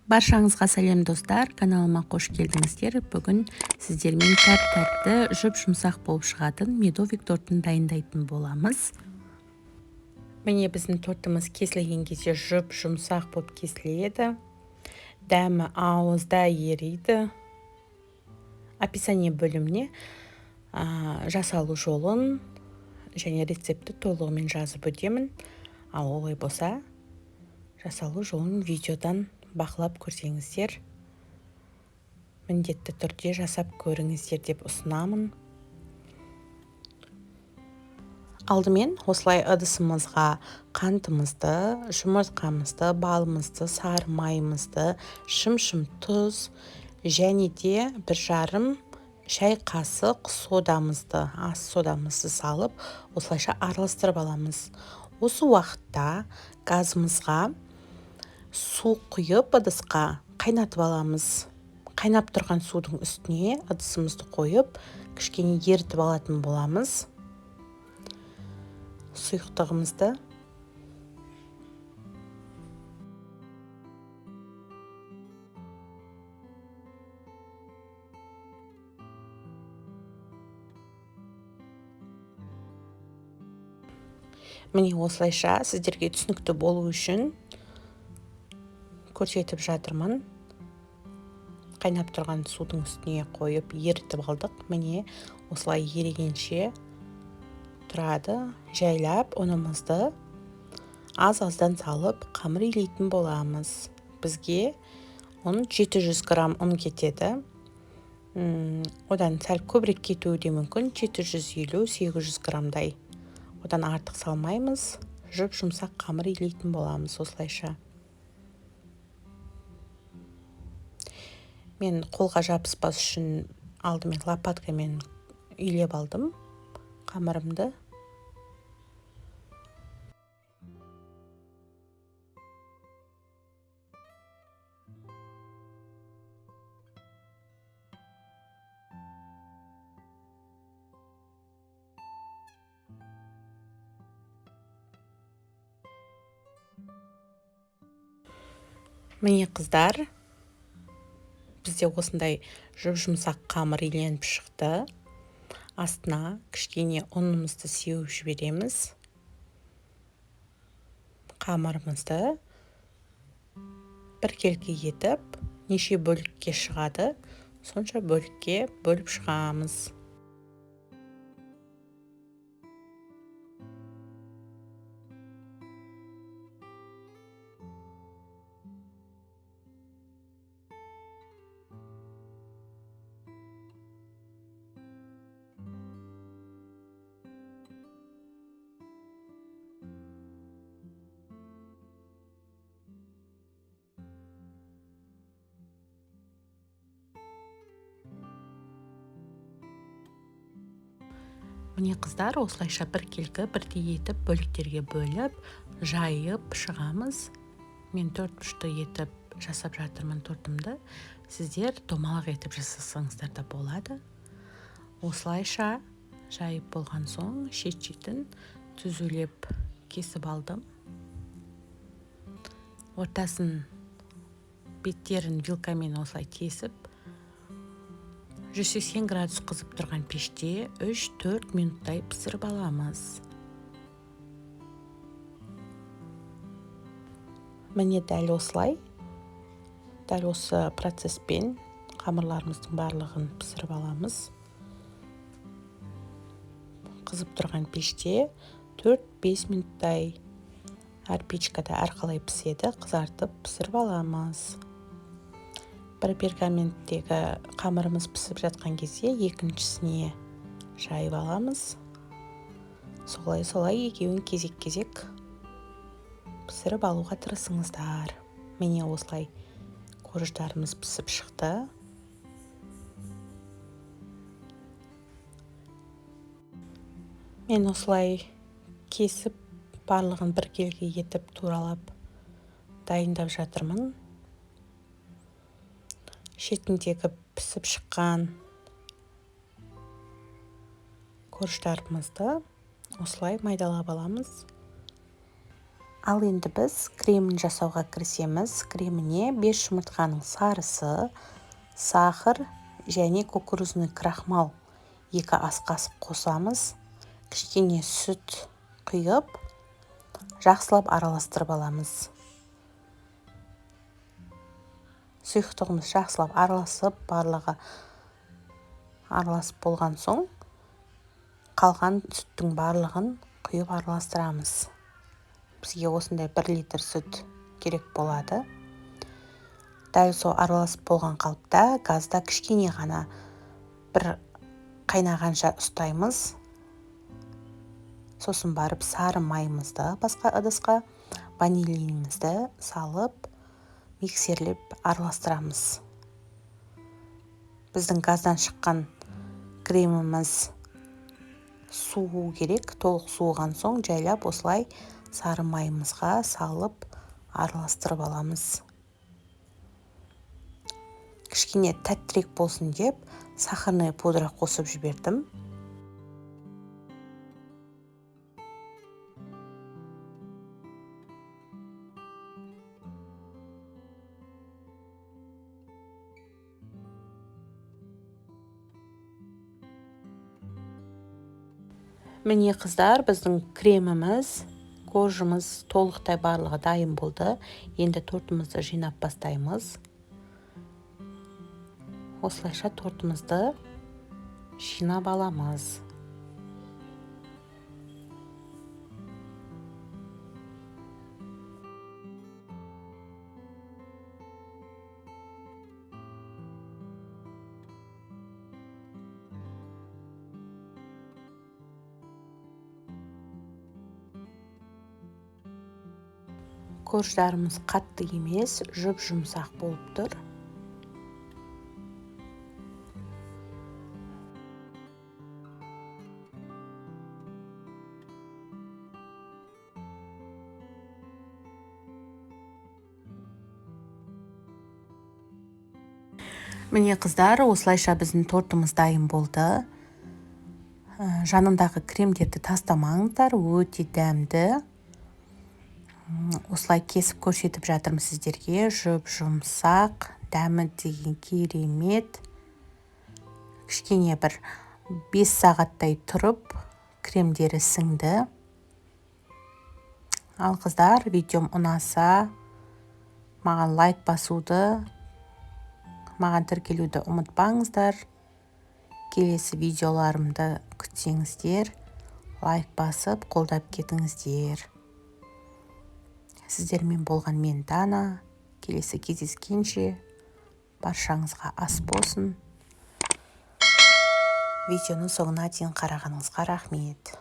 Баршаңызға сәлем достар, каналыма қош келдіңіздер. Бүгін сіздермен тәп-тәтті жұп-жұмсақ болып шығатын медовик тортын дайындайтын боламыз. Міне біздің тортымыз кесілген кезде жұп-жұмсақ болып кесіледі. Дәмі ауызда ериді. Описание бөліміне жасалу жолын және рецепті толығымен жазып өтемін. Ал олай болса, жасалу жолын видеодан бақылап көрсеңіздер, міндетті түрде жасап көріңіздер деп ұсынамын. Алдымен осылай ыдысымызға қантымызды, жұмыртқамызды, балымызды, сары майымызды, шым-шым тұз және де 1,5 шай қасық содамызды, ас содамызды салып, осылайша араластырып аламыз. Осы уақытта газымызға су құйып ыдысқа қайнатып аламыз. Қайнап тұрған судың үстіне ыдысымызды қойып, кішкене ерітіп алатын боламыз. Сұйықтығымызды міне осылайша сіздерге түсінікті болу үшін көрсетіп жатырмын. Қайнап тұрған судың үстіне қойып ерітіп алдық. Міне осылай ерігенше тұрады. Жайлап ұнымызды аз-аздан салып қамыр илейтін боламыз. Бізге 700 грамм ұн кетеді. Одан сәл көбірек кетуі де мүмкін, 750-800 граммдай. Одан артық салмаймыз. Жұп-жұмсақ қамыр илейтін боламыз осылайша. Мен қолға жабыспас үшін алдымен лопаткамен үйлеп алдым қамырымды. Міне қыздар, бізде осындай жұп-жұмсақ қамыр иленіп шықты. Астына кішкене ұнымызды сеуіп жібереміз. Қамырымызды біркелкі етіп, неше бөлікке шығады, сонша бөлікке бөліп шығамыз. Міне қыздар, осылайша біркелкі бірдей етіп бөліктерге бөліп, жайып шығамыз. Мен 4 бұрышты етіп жасап жатырмын тортымды. Сіздер домалақ етіп жасасаңыздар да болады. Осылайша жайып болған соң шет-шетін түзулеп кесіп алдым. Ортасын беттерін вилкамен осылай тесіп, 180 градус қызып тұрған пеште 3-4 минуттай пісіріп аламыз. Міне дәл осылай, дәл осы процеспен қамырларымыздың барлығын пісіріп аламыз. Қызып тұрған пеште 4-5 минуттай әр печкада әрқалай піседі, қызартып пісіріп аламыз. Бір пергаменттегі қамырымыз пісіп жатқан кезде екіншісіне жайып аламыз. Солай екеуін кезек-кезек пісіріп алуға тырысыңыздар. Міне осылай корждарымыз пісіп шықты. Мен осылай кесіп, барлығын біркелкі етіп туралап дайындап жатырмын. Шетіндегі пісіп шыққан корждарымызды осылай майдалап аламыз. Ал енді біз кремін жасауға кірісеміз. Креміне 5 жұмыртқаның сарысы, сахар және кукурузный крахмал 2 ас қасық қосамыз. Кішкене сүт құйып, жақсылап араластырып аламыз. Сұйықтығымыз жақсылап араласып, барлығы араласып болған соң, қалған сүттің барлығын құйып араластырамыз. Бізге осындай 1 литр сүт керек болады. Дәл сол араласып болған қалыпта газда кішкене ғана бір қайнағанша ұстаймыз. Сосын барып сары майымызды басқа ыдысқа, ванилинімізді салып, миксерлеп араластырамыз. Біздің газдан шыққан креміміз суы керек, толық суыған соң жайлап осылай сары майымызға салып араластырып аламыз. Кішкене тәттірек болсын деп, сахарный пудра қосып жібердім. Міне қыздар, біздің креміміз, коржымыз толықтай барлығы дайын болды. Енді тортымызды жинап бастаймыз. Осылайша тортымызды жинап аламыз. Корждарымыз қатты емес, жұп-жұмсақ болып тұр. Міне қыздар, осылайша біздің тортымыз дайын болды. Жанындағы кремдерді тастамаңыздар, өте дәмді. Осылай кесіп көрсетіп жатырмын сіздерге. Жұп-жұмсақ, дәмі деген керемет. Кішкене бір 5 сағаттай тұрып, кремдері сіңді. Ал қыздар, видеом ұнаса, маған лайк басуды, маған тіркелуді ұмытпаңыздар. Келесі видеоларымды күтсеңіздер, лайк басып, қолдап кетіңіздер. Сіздермен болған мен Дана. Келесі кездескенше баршаңызға ас болсын. Видеоның соңына дейін қарағаныңызға рахмет.